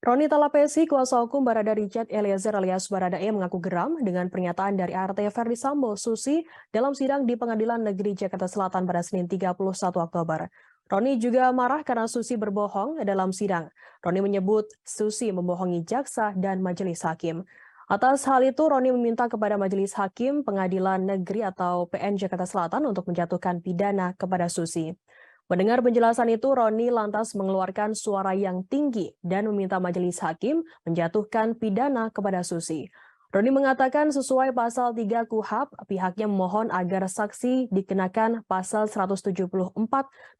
Roni Talapesi, kuasa hukum Barada Richard Eliezer alias Baradae mengaku geram dengan pernyataan dari ART Ferdisambo Susi dalam sidang di Pengadilan Negeri Jakarta Selatan pada Senin 31 Oktober. Roni juga marah karena Susi berbohong dalam sidang. Roni menyebut Susi membohongi jaksa dan majelis hakim. Atas hal itu, Roni meminta kepada Majelis Hakim Pengadilan Negeri atau PN Jakarta Selatan untuk menjatuhkan pidana kepada Susi. Mendengar penjelasan itu, Roni lantas mengeluarkan suara yang tinggi dan meminta majelis hakim menjatuhkan pidana kepada Susi. Roni mengatakan sesuai pasal 3 KUHP, pihaknya memohon agar saksi dikenakan pasal 174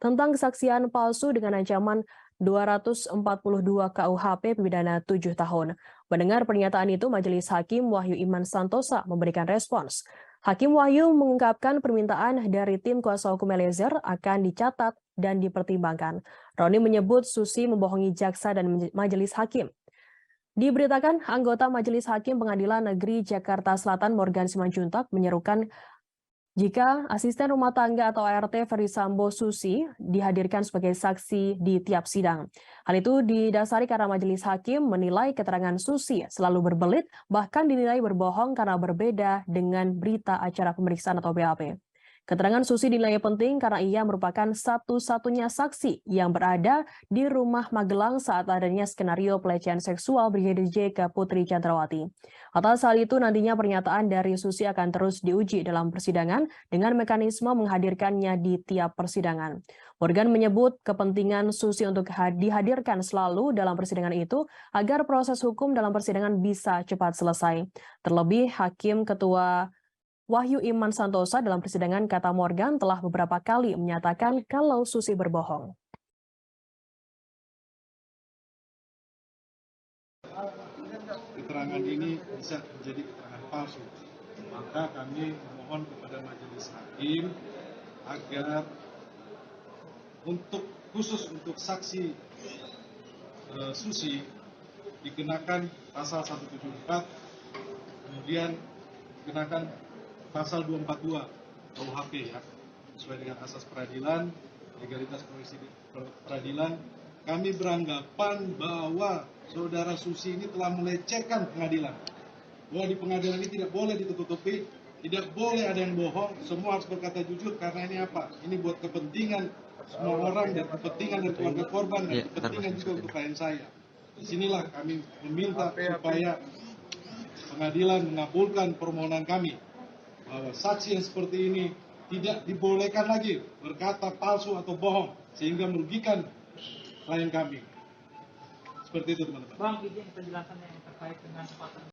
tentang kesaksian palsu dengan ancaman 242 KUHP pidana 7 tahun. Mendengar pernyataan itu, Majelis Hakim Wahyu Iman Santosa memberikan respons. Hakim Wahyu mengungkapkan permintaan dari tim kuasa hukum Eliezer akan dicatat dan dipertimbangkan. Roni menyebut Susi membohongi jaksa dan majelis hakim. Diberitakan, anggota Majelis Hakim Pengadilan Negeri Jakarta Selatan Morgan Simanjuntak menyerukan jika asisten rumah tangga atau ART Ferdisambo Susi dihadirkan sebagai saksi di tiap sidang. Hal itu didasari karena majelis hakim menilai keterangan Susi selalu berbelit, bahkan dinilai berbohong karena berbeda dengan berita acara pemeriksaan atau BAP. Keterangan Susi dinilai penting karena ia merupakan satu-satunya saksi yang berada di rumah Magelang saat adanya skenario pelecehan seksual Brigadir J ke Putri Chandrawati. Atas hal itu nantinya pernyataan dari Susi akan terus diuji dalam persidangan dengan mekanisme menghadirkannya di tiap persidangan. Morgan menyebut kepentingan Susi untuk dihadirkan selalu dalam persidangan itu agar proses hukum dalam persidangan bisa cepat selesai. Terlebih Hakim Ketua Wahyu Iman Santosa dalam persidangan kata Morgan telah beberapa kali menyatakan kalau Susi berbohong. Keterangan ini bisa menjadi keterangan palsu. Maka kami memohon kepada majelis hakim agar khusus untuk saksi Susi dikenakan pasal 174, kemudian dikenakan pasal 242 KUHP ya, sesuai dengan asas peradilan, legalitas profesi peradilan. Kami beranggapan bahwa saudara Susi ini telah melecehkan pengadilan. Bahwa di pengadilan ini tidak boleh ditutup-tutupi, tidak boleh ada yang bohong, semua harus berkata jujur karena ini apa? Ini buat kepentingan semua orang dan kepentingan dari keluarga korban dan kepentingan juga untuk klien saya. Disinilah kami meminta supaya pengadilan mengabulkan permohonan kami bahwa saksi yang seperti ini tidak dibolehkan lagi berkata palsu atau bohong sehingga merugikan klien kami. Seperti itu teman-teman. Bang, izin penjelasan yang terkait dengan pasal